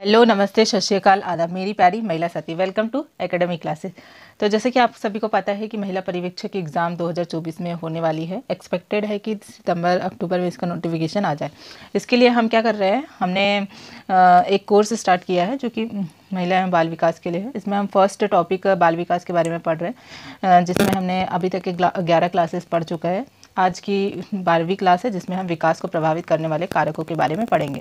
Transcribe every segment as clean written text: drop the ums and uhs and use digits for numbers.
Hello, नमस्ते, सत श्री अकाल, आदाब। मेरी प्यारी महिला साथी, वेलकम टू एकेडमिक क्लासेस। तो जैसे कि आप सभी को पता है कि महिला पर्यवेक्षक एग्ज़ाम 2024 में होने वाली है। एक्सपेक्टेड है कि सितंबर अक्टूबर में इसका नोटिफिकेशन आ जाए। इसके लिए हम क्या कर रहे हैं, हमने एक कोर्स स्टार्ट किया है जो कि महिला एवं बाल विकास के लिए है। इसमें हम फर्स्ट टॉपिक बाल विकास के बारे में पढ़ रहे हैं, जिसमें हमने अभी तक 11 क्लासेस पढ़ चुका है। आज की 12वीं क्लास है जिसमें हम विकास को प्रभावित करने वाले कारकों के बारे में पढ़ेंगे।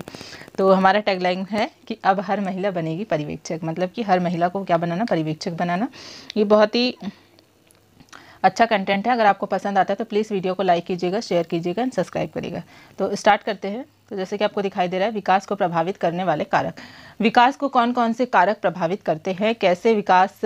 तो हमारा टैगलाइन है कि अब हर महिला बनेगी पर्यवेक्षक, मतलब कि हर महिला को क्या बनाना, पर्यवेक्षक बनाना। ये बहुत ही अच्छा कंटेंट है। अगर आपको पसंद आता है तो प्लीज़ वीडियो को लाइक कीजिएगा, शेयर कीजिएगा एंड सब्सक्राइब करिएगा। तो स्टार्ट करते हैं। तो जैसे कि आपको दिखाई दे रहा है, विकास को प्रभावित करने वाले कारक। विकास को कौन कौन से कारक प्रभावित करते हैं, कैसे विकास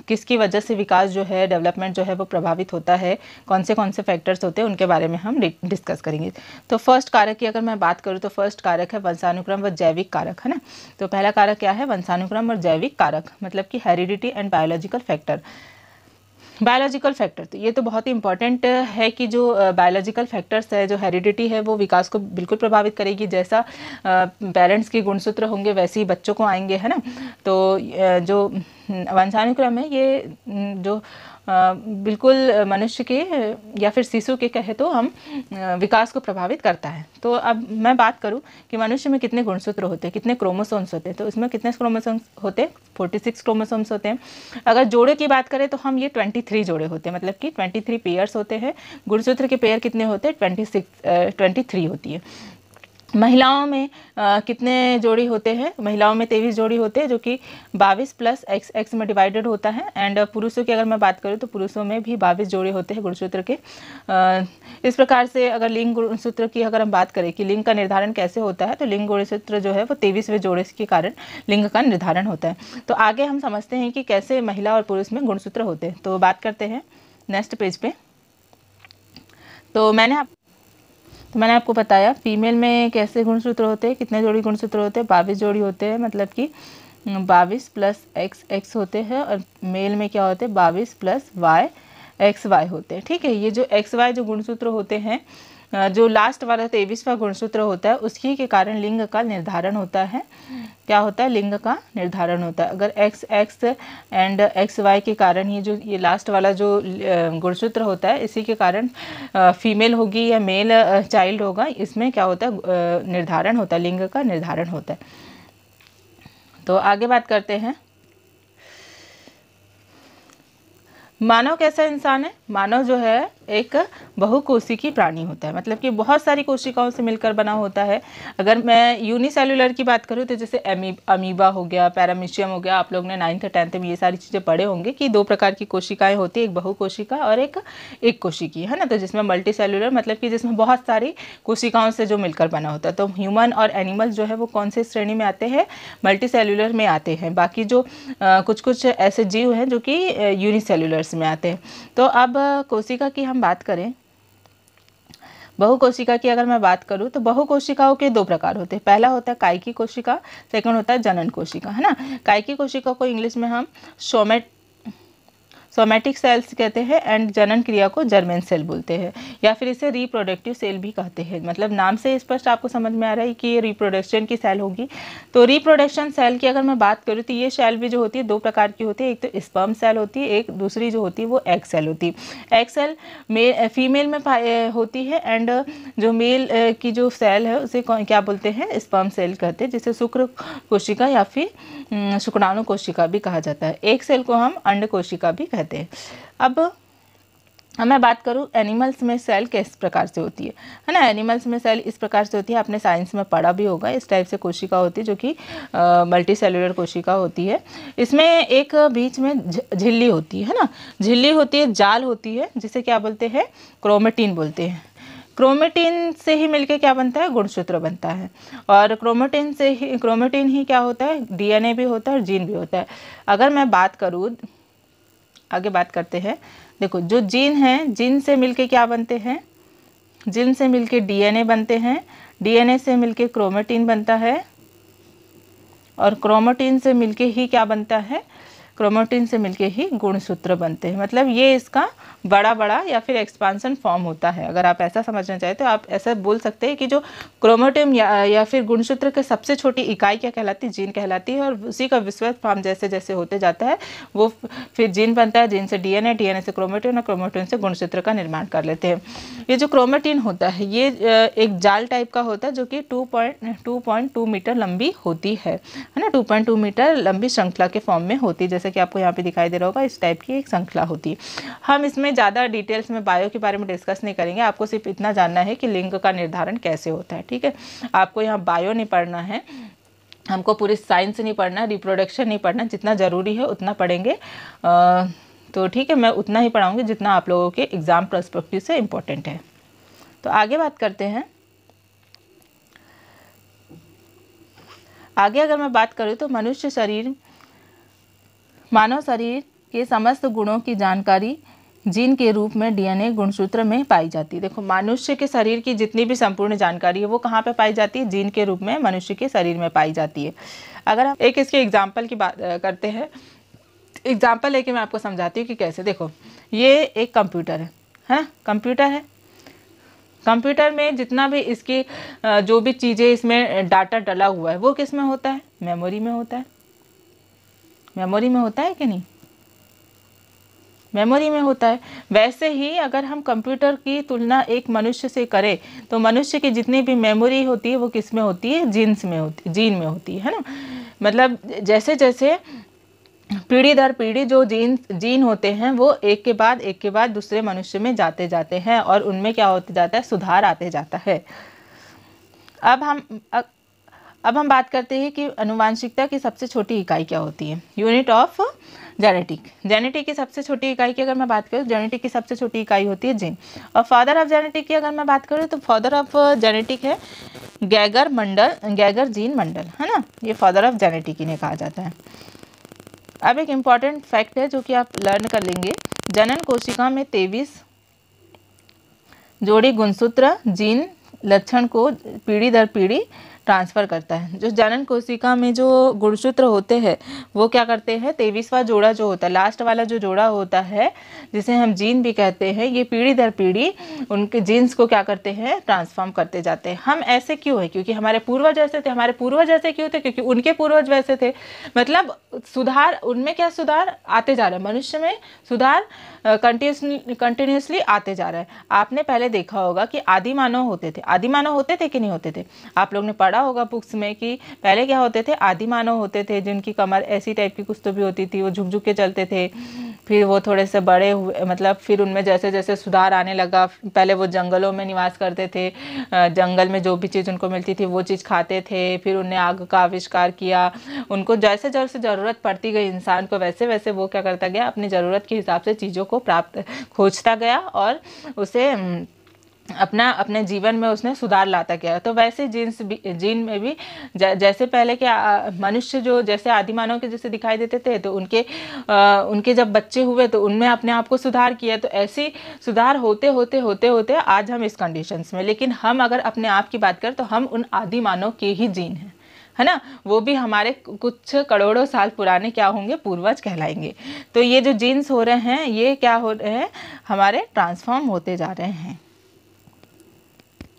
किसकी वजह से विकास जो है, डेवलपमेंट जो है वो प्रभावित होता है, कौन से फैक्टर्स होते हैं, उनके बारे में हम डिस्कस करेंगे। तो फर्स्ट कारक की अगर मैं बात करूँ तो फर्स्ट कारक है वंशानुक्रम व जैविक कारक, है ना। तो पहला कारक क्या है, वंशानुक्रम और जैविक कारक, मतलब कि heredity and biological factor. Biological factor, तो ये तो बहुत ही इंपॉर्टेंट है कि जो बायोलॉजिकल फैक्टर्स है, जो हेरिडिटी है, वो विकास को बिल्कुल प्रभावित करेगी। जैसा पेरेंट्स के गुणसूत्र होंगे वैसे ही बच्चों को आएंगे, है ना। तो जो वंशानुक्रम है, ये जो बिल्कुल मनुष्य के या फिर शिशु के कहे तो हम विकास को प्रभावित करता है। तो अब मैं बात करूं कि मनुष्य में कितने गुणसूत्र होते हैं, कितने क्रोमोसोम्स होते हैं। तो इसमें कितने क्रोमोसोम्स होते हैं, 46 क्रोमोसोम्स होते हैं। अगर जोड़े की बात करें तो हम ये 23 जोड़े होते हैं, मतलब कि 23 पेयर्स होते हैं। गुणसूत्र के पेयर कितने होते हैं, 23 होती है। महिलाओं में कितने जोड़ी होते हैं, महिलाओं में 23 जोड़ी होते हैं, जो कि 22 प्लस x में डिवाइडेड होता है। एंड पुरुषों की अगर मैं बात करूँ तो पुरुषों में भी 22 जोड़े होते हैं गुणसूत्र के। इस प्रकार से अगर लिंग गुणसूत्र की अगर हम बात करें कि लिंग का निर्धारण कैसे होता है, तो लिंग गुणसूत्र जो है वो 23वें जोड़े के कारण लिंग का निर्धारण होता है। तो आगे हम समझते हैं कि कैसे महिला और पुरुष में गुणसूत्र होते हैं। तो बात करते हैं नेक्स्ट पेज पे। तो मैंने आपको बताया फीमेल में कैसे गुणसूत्र होते हैं, कितने जोड़ी गुणसूत्र होते हैं, 22 जोड़ी होते हैं, मतलब कि 22 प्लस x होते हैं। और मेल में क्या होते हैं, 22 प्लस y होते हैं। ठीक है, ये जो xy जो गुणसूत्र होते हैं, जो लास्ट वाला 23वां गुणसूत्र होता है, उसकी के कारण लिंग का निर्धारण होता है। क्या होता है, लिंग का निर्धारण होता है। अगर x एंड xy के कारण ये लास्ट वाला जो गुणसूत्र होता है, इसी के कारण फीमेल होगी या मेल चाइल्ड होगा, इसमें क्या होता है, निर्धारण होता है, लिंग का निर्धारण होता है। तो आगे बात करते हैं। मानव कैसा इंसान है, मानव जो है एक बहुकोशिकीय प्राणी होता है, मतलब कि बहुत सारी कोशिकाओं से मिलकर बना होता है। अगर मैं यूनिसेल्युलर की बात करूँ तो जैसे अमीबा हो गया, पैरामीशियम हो गया, आप लोग ने 9th 10th में ये सारी चीज़ें पढ़े होंगे कि 2 प्रकार की कोशिकाएं होती है, एक बहुकोशिका और एक कोशिकीय, है ना। तो जिसमें मल्टी सेल्युलर, मतलब कि जिसमें बहुत सारी कोशिकाओं से जो मिलकर बना होता है। तो ह्यूमन और एनिमल्स जो है वो कौन से श्रेणी में आते हैं, मल्टी सेल्युलर में आते हैं। बाकी जो कुछ ऐसे जीव हैं जो कि यूनिसेल्युलर्स में आते हैं। तो अब कोशिका की हम बात करें, बहुकोशिका की अगर मैं बात करूं तो बहुकोशिकाओं के 2 प्रकार होते हैं। पहला होता है कायिकी कोशिका, सेकंड होता है जनन कोशिका, है ना। कायिकी कोशिका को इंग्लिश में हम सोमैटिक सेल्स कहते हैं एंड जनन क्रिया को जर्मेन सेल बोलते हैं, या फिर इसे रिप्रोडक्टिव सेल भी कहते हैं। मतलब नाम से स्पष्ट आपको समझ में आ रहा है कि ये रिप्रोडक्शन की सेल होगी। तो रिप्रोडक्शन सेल की अगर मैं बात करूँ तो ये सेल भी जो होती है 2 प्रकार की होती है। एक तो स्पर्म सेल होती है, एक दूसरी जो होती है वो एग सेल होती है। एग सेल फीमेल में होती है एंड जो मेल की जो सेल है उसे क्या बोलते हैं, स्पर्म सेल कहते हैं, जिसे शुक्र कोशिका या फिर शुक्राणु कोशिका भी कहा जाता है। एक सेल को हम अंड कोशिका भी कहते हैं। अब मैं बात करूं एनिमल्स में सेल किस प्रकार से होती है ना। एनिमल्स में सेल इस प्रकार से होती है, आपने साइंस में पढ़ा भी होगा। इस टाइप से कोशिका होती है जो कि मल्टी सेलुलर कोशिका होती है। इसमें एक बीच में झिल्ली होती है ना, झिल्ली होती है, जाल होती है, जिसे क्या बोलते हैं, क्रोमेटिन बोलते हैं। क्रोमेटिन से ही मिलके क्या बनता है, गुणसूत्र बनता है। और क्रोमेटिन ही क्या होता है, DNA भी होता है और जीन भी होता है। अगर मैं बात करूँ, आगे बात करते हैं। देखो जो जीन हैं, जीन से मिलके क्या बनते हैं, जीन से मिलके DNA बनते हैं, DNA से मिलके क्रोमेटिन बनता है और क्रोमेटिन से मिलके ही क्या बनता है, क्रोमेटिन से मिलके ही गुणसूत्र बनते हैं। मतलब ये इसका बड़ा बड़ा या फिर एक्सपांसन फॉर्म होता है। अगर आप ऐसा समझना चाहें तो आप ऐसा बोल सकते हैं कि जो क्रोमेटिन या फिर गुणसूत्र की सबसे छोटी इकाई क्या कहलाती है, जीन कहलाती है। और उसी का विस्तृत फॉर्म जैसे जैसे होते जाता है वो फिर जीन बनता है, जीन से डीएनए, डीएनए से क्रोमेटिन और क्रोमेटिन से गुणसूत्र का निर्माण कर लेते हैं। ये जो क्रोमेटिन होता है ये एक जाल टाइप का होता है जो कि 2.2 मीटर लंबी होती है ना। 2.2 मीटर लंबी श्रृंखला के फॉर्म में होती है, जैसे कि आपको यहाँ पे दिखाई दे रहा होगा, इस टाइप की एक श्रृंखला होती है। हम इसमें ज़्यादा डिटेल्स में बायो के बारे में डिस्कस नहीं करेंगे, आपको सिर्फ इतना जानना है कि लिंग का निर्धारण कैसे होता है। ठीक है, आपको यहाँ बायो नहीं पढ़ना है, हमको पूरी साइंस नहीं पढ़ना, रिप्रोडक्शन नहीं पढ़ना, जितना ज़रूरी है उतना पढ़ेंगे। तो ठीक है, मैं उतना ही पढ़ाऊँगी जितना आप लोगों के एग्ज़ाम पर्सपेक्टिव से इम्पोर्टेंट है। तो आगे बात करते हैं। आगे अगर मैं बात करूँ तो मानव शरीर के समस्त गुणों की जानकारी जीन के रूप में डीएनए गुणसूत्र में पाई जाती है। देखो, मनुष्य के शरीर की जितनी भी संपूर्ण जानकारी है वो कहाँ पे पाई जाती है, जीन के रूप में मनुष्य के शरीर में पाई जाती है। अगर हम एक इसके एग्जाम्पल की बात करते हैं, एग्जाम्पल लेके मैं आपको समझाती हूँ कि कैसे। देखो, ये एक कंप्यूटर है, कंप्यूटर है। कंप्यूटर में जितना भी इसकी जो भी चीज़ें इसमें डाटा डला हुआ है वो किस में होता है, मेमोरी में होता है। मेमोरी में होता है कि नहीं, मेमोरी में होता है। वैसे ही अगर हम कंप्यूटर की तुलना एक मनुष्य से करें तो मनुष्य की जितनी भी मेमोरी होती है वो किस में होती है, जीन्स में होती, जीन में होती है ना। मतलब जैसे जैसे पीढ़ी दर पीढ़ी जो जीन होते हैं वो एक के बाद दूसरे मनुष्य में जाते जाते हैं और उनमें क्या होते जाता है, सुधार आते जाता है। अब हम बात करते हैं कि आनुवांशिकता की सबसे छोटी इकाई क्या होती है, यूनिट ऑफ जेनेटिक। जेनेटिक की सबसे छोटी इकाई की अगर मैं बात करूँ, जेनेटिक की सबसे छोटी इकाई होती है जीन। और फादर ऑफ जेनेटिक की अगर मैं बात करूँ तो फादर ऑफ जेनेटिक है गैगर जीन मंडल, है ना। ये फादर ऑफ जेनेटिक इन्हें कहा जाता है। अब एक इम्पॉर्टेंट फैक्ट है जो कि आप लर्न कर लेंगे। जनन कोशिका में 23 जोड़ी गुणसूत्र जीन लक्षण को पीढ़ी दर पीढ़ी ट्रांसफ़र करता है। जो जनन कोशिका में जो गुणसूत्र होते हैं वो क्या करते हैं, 23वां जोड़ा जो होता है, लास्ट वाला जो जोड़ा होता है जिसे हम जीन भी कहते हैं, ये पीढ़ी दर पीढ़ी उनके जीन्स को क्या करते हैं, ट्रांसफॉर्म करते जाते हैं। हम ऐसे क्यों है, क्योंकि हमारे पूर्वज ऐसे थे। हमारे पूर्वज ऐसे क्यों थे, क्योंकि उनके पूर्वज वैसे थे। मतलब सुधार, उनमें क्या सुधार आते जा रहा है, मनुष्य में सुधार कंटिन्यूसली आते जा रहा है। आपने पहले देखा होगा कि आदि मानव होते थे। आदि मानव होते थे कि नहीं होते थे, आप लोग ने पढ़ा होगा बुक्स में कि पहले क्या होते थे, आदि मानव होते थे जिनकी कमर ऐसी टाइप की कुछ तो भी होती थी, वो झुक झुक के चलते थे। फिर वो थोड़े से बड़े हुए, मतलब फिर उनमें जैसे जैसे सुधार आने लगा। पहले वो जंगलों में निवास करते थे, जंगल में जो भी चीज़ उनको मिलती थी वो चीज़ खाते थे। फिर उनने आग का आविष्कार किया। उनको जैसे जैसे ज़रूरत पड़ती गई इंसान को, वैसे वैसे वो क्या करता गया, अपनी ज़रूरत के हिसाब से चीज़ों को खोजता गया और उसे अपने जीवन में उसने सुधार लाता गया। तो वैसे जीन में भी जैसे पहले के मनुष्य जो जैसे आदि मानव के जैसे दिखाई देते थे, तो उनके जब बच्चे हुए तो उनमें अपने आप को सुधार किया। तो ऐसी सुधार होते होते आज हम इस कंडीशंस में। लेकिन हम अगर अपने आप की बात करें तो हम उन आदि मानव के ही जीन हैं, है ना। वो भी हमारे कुछ करोड़ों साल पुराने क्या होंगे, पूर्वज कहलाएंगे। तो ये जो जीन्स हो रहे हैं ये क्या हो रहे हैं, हमारे ट्रांसफॉर्म होते जा रहे हैं।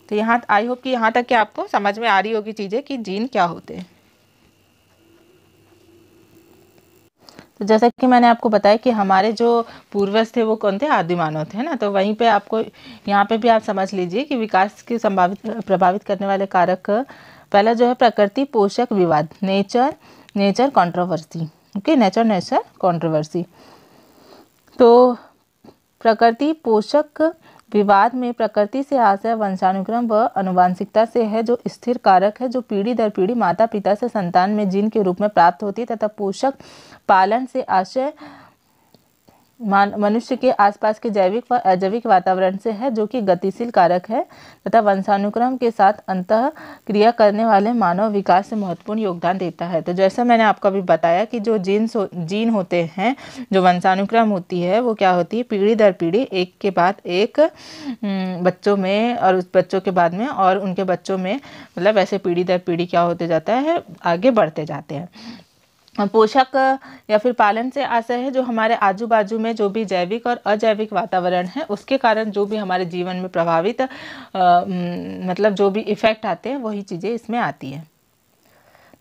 तो यहाँ आई होप कि यहाँ तक कि आपको समझ में आ रही होगी चीज़ें कि जीन क्या होते हैं। तो जैसा कि मैंने आपको बताया कि हमारे जो पूर्वज थे वो कौन थे, आदि मानव थे ना। तो वहीं पे आपको यहाँ पे भी आप समझ लीजिए कि विकास की प्रभावित करने वाले कारक, पहला जो है प्रकृति पोषक विवाद, nature controversy. Okay, nature controversy. तो प्रकृति पोषक विवाद में प्रकृति से आशय वंशानुक्रम व आनुवांशिकता से है, जो स्थिर कारक है जो पीढ़ी दर पीढ़ी माता पिता से संतान में जीन के रूप में प्राप्त होती है, तथा पोषक पालन से आशय मनुष्य के आसपास के जैविक व अजैविक वातावरण से है, जो कि गतिशील कारक है, तथा वंशानुक्रम के साथ अंतः क्रिया करने वाले मानव विकास से महत्वपूर्ण योगदान देता है। तो जैसा मैंने आपको अभी बताया कि जो जीन होते हैं, जो वंशानुक्रम होती है वो क्या होती है, पीढ़ी दर पीढ़ी एक के बाद एक बच्चों में और उस बच्चों के बाद में और उनके बच्चों में, मतलब ऐसे पीढ़ी दर पीढ़ी क्या होते जाता है, आगे बढ़ते जाते हैं। पोषक या फिर पालन से आशय है जो हमारे आजू बाजू में जो भी जैविक और अजैविक वातावरण है उसके कारण जो भी हमारे जीवन में प्रभावित मतलब जो भी इफ़ेक्ट आते हैं वही चीज़ें इसमें आती हैं।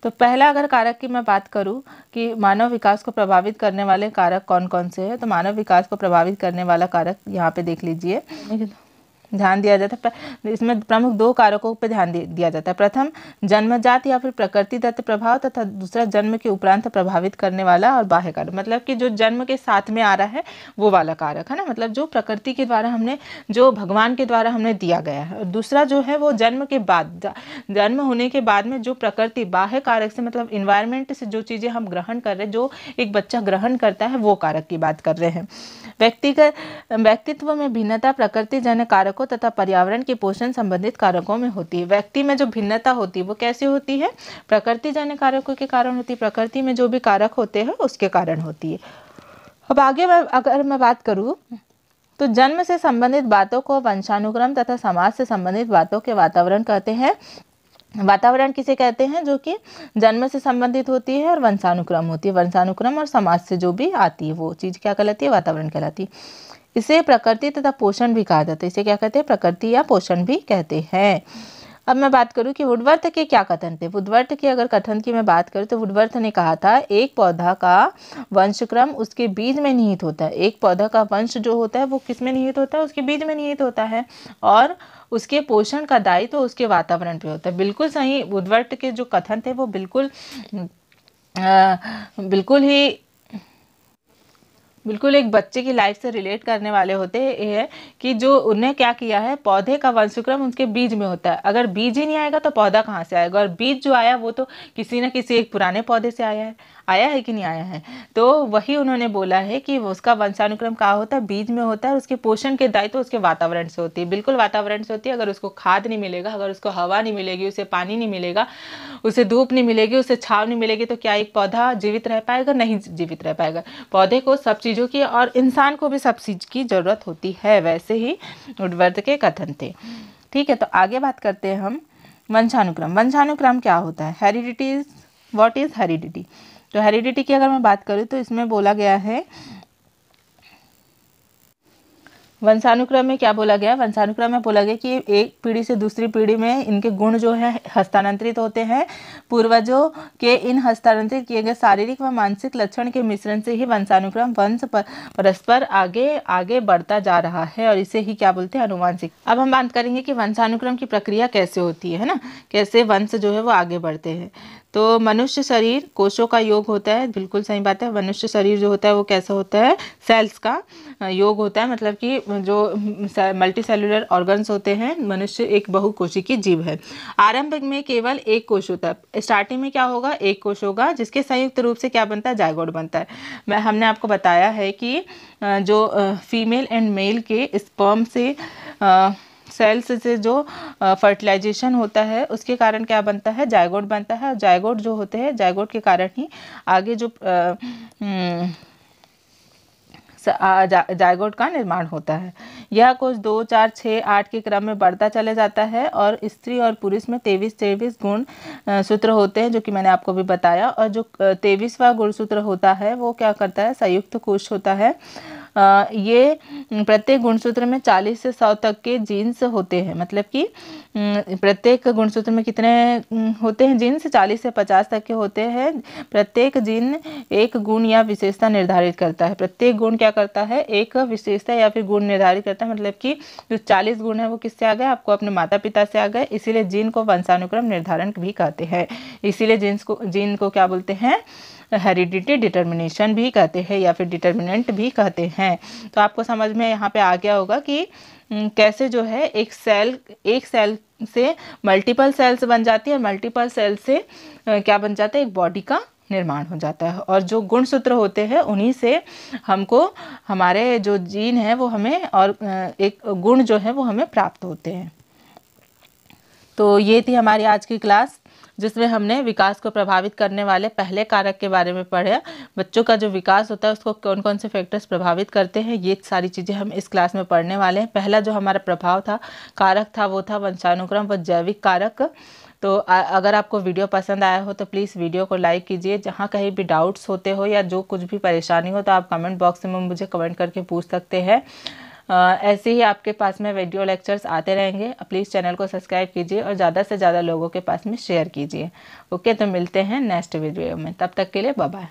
तो पहला अगर कारक की मैं बात करूं कि मानव विकास को प्रभावित करने वाले कारक कौन कौन से हैं, तो मानव विकास को प्रभावित करने वाला कारक यहाँ पे देख लीजिए, ध्यान दिया जाता है। इसमें प्रमुख 2 कारकों पर ध्यान दिया जाता है। प्रथम जन्मजात या फिर प्रकृतिदत्त प्रभाव तथा दूसरा जन्म के उपरांत प्रभावित करने वाला और बाह्य कारक, मतलब कि जो जन्म के साथ में आ रहा है वो वाला कारक है ना, मतलब जो प्रकृति के द्वारा हमने, जो भगवान के द्वारा हमने दिया गया है। और दूसरा जो है वो जन्म के बाद, जन्म होने के बाद में जो प्रकृति बाह्य कारक से, मतलब इन्वायरमेंट से जो चीज़ें हम ग्रहण कर रहे हैं, जो एक बच्चा ग्रहण करता है वो कारक की बात कर रहे हैं। व्यक्तित्व में भिन्नता प्रकृति जन्य कारकों तथा पर्यावरण के पोषण संबंधित कारकों में होती है। व्यक्ति में जो भिन्नता होती है वो कैसे होती है? प्रकृति जन्य कारकों के कारण होती है, प्रकृति में जो भी कारक होते हैं उसके कारण होती है। अब आगे अगर मैं बात करूँ तो जन्म से संबंधित बातों को वंशानुक्रम तथा समाज से संबंधित बातों के वातावरण कहते हैं। वातावरण किसे कहते हैं? जो कि जन्म से संबंधित होती है और वंशानुक्रम होती है। वंशानुक्रम और समाज से जो भी आती है वो चीज़ क्या कहलाती है? वातावरण कहलाती है। इसे प्रकृति तथा पोषण भी कहा जाता है। इसे क्या कहते हैं? प्रकृति या पोषण भी कहते हैं। अब मैं बात करूं कि वुडवर्थ के क्या कथन थे। वुडवर्थ के अगर कथन की मैं बात करूं तो वुडवर्थ ने कहा था एक पौधा का वंशक्रम उसके बीज में निहित होता है। एक पौधा का वंश जो होता है वो किस में निहित होता है? उसके बीज में निहित होता है। और उसके पोषण का दायित्व तो उसके वातावरण पे होता है। बिल्कुल सही, वुडवर्थ के जो कथन थे वो बिल्कुल एक बच्चे की लाइफ से रिलेट करने वाले होते हैं। ये है कि जो उन्हें क्या किया है, पौधे का वंशक्रम उसके बीज में होता है। अगर बीज ही नहीं आएगा तो पौधा कहाँ से आएगा? और बीज जो आया वो तो किसी न किसी एक पुराने पौधे से आया है कि नहीं आया है? तो वही उन्होंने बोला है कि उसका वंशानुक्रम कहाँ होता है? बीज में होता है। उसके पोषण के दायित्व तो उसके वातावरण से होती है। बिल्कुल वातावरण से होती है। अगर उसको खाद नहीं मिलेगा, अगर उसको हवा नहीं मिलेगी, उसे पानी नहीं मिलेगा, उसे धूप नहीं मिलेगी, उसे छांव नहीं मिलेगी, तो क्या एक पौधा जीवित रह पाएगा? नहीं जीवित रह पाएगा। पौधे को सब चीज़ों की और इंसान को भी सब चीज़ की ज़रूरत होती है। वैसे ही वुडवर्थ के कथन थे। ठीक है, तो आगे बात करते हैं हम वंशानुक्रम। वंशानुक्रम क्या होता है? Heredity is what is heredity? तो हेरिडिटी की अगर मैं बात करूँ तो इसमें बोला गया है, वंशानुक्रम में क्या बोला गया? वंशानुक्रम में बोला गया कि एक पीढ़ी से दूसरी पीढ़ी में इनके गुण जो है हस्तांतरित होते हैं। पूर्वजों के इन हस्तांतरित किए गए शारीरिक व मानसिक लक्षण के मिश्रण से ही वंशानुक्रम वंश परस्पर आगे आगे बढ़ता जा रहा है, और इसे ही क्या बोलते हैं? अनुवांशिक। अब हम बात करेंगे कि वंशानुक्रम की प्रक्रिया कैसे होती है ना, कैसे वंश जो है वो आगे बढ़ते हैं। तो मनुष्य शरीर कोशों का योग होता है। बिल्कुल सही बात है। मनुष्य शरीर जो होता है वो कैसा होता है? सेल्स का योग होता है, मतलब कि जो मल्टी सेलुलर ऑर्गन्स होते हैं। मनुष्य एक बहुकोशिकीय जीव है। आरंभ में केवल एक कोश होता है। स्टार्टिंग में क्या होगा? एक कोश होगा, जिसके संयुक्त रूप से क्या बनता है? जायगोट बनता है। हमने आपको बताया है कि जो फीमेल एंड मेल के स्पर्म से सेल्स से जो फर्टिलाइजेशन होता है उसके कारण क्या बनता है? जायगोट बनता है। और जायगोट जो होते हैं, जायगोट के कारण ही आगे जो जायगोट का निर्माण होता है। यह कोश 2, 4, 6, 8 के क्रम में बढ़ता चले जाता है। और स्त्री और पुरुष में 23 गुण सूत्र होते हैं, जो कि मैंने आपको भी बताया। और जो 23वां गुणसूत्र होता है वो क्या करता है? संयुक्त कोश होता है। ये प्रत्येक गुणसूत्र में 40 से 100 तक के जीन्स होते हैं। मतलब कि प्रत्येक गुणसूत्र में कितने होते हैं जीन्स? 40 से 50 तक के होते हैं। प्रत्येक जीन एक गुण या विशेषता निर्धारित करता है। प्रत्येक गुण क्या करता है? एक विशेषता या फिर गुण निर्धारित करता है। मतलब कि जो 40 गुण है वो किससे आ गए? आपको अपने माता पिता से आ गए। इसीलिए जीन को वंशानुक्रम निर्धारण भी कहते हैं। इसीलिए जीन को क्या बोलते हैं? हेरिडिटी डिटर्मिनेशन भी कहते हैं, या फिर डिटर्मिनेंट भी कहते हैं। तो आपको समझ में यहाँ पे आ गया होगा कि कैसे जो है एक सेल से मल्टीपल सेल्स बन जाती है, और मल्टीपल सेल से क्या बन जाता है? एक बॉडी का निर्माण हो जाता है। और जो गुणसूत्र होते हैं उन्हीं से हमको हमारे जो जीन है वो हमें, और एक गुण जो है वो हमें प्राप्त होते हैं। तो ये थी हमारी आज की क्लास, जिसमें हमने विकास को प्रभावित करने वाले पहले कारक के बारे में पढ़ा। बच्चों का जो विकास होता है उसको कौन कौन से फैक्टर्स प्रभावित करते हैं, ये सारी चीज़ें हम इस क्लास में पढ़ने वाले हैं। पहला जो हमारा प्रभाव था, कारक था, वो था वंशानुक्रम व जैविक कारक। तो अगर आपको वीडियो पसंद आया हो तो प्लीज़ वीडियो को लाइक कीजिए। जहाँ कहीं भी डाउट्स होते हो या जो कुछ भी परेशानी हो तो आप कमेंट बॉक्स में मुझे कमेंट करके पूछ सकते हैं। ऐसे ही आपके पास में वीडियो लेक्चर्स आते रहेंगे। प्लीज़ चैनल को सब्सक्राइब कीजिए और ज़्यादा से ज़्यादा लोगों के पास में शेयर कीजिए। ओके, तो मिलते हैं नेक्स्ट वीडियो में, तब तक के लिए बाय बाय।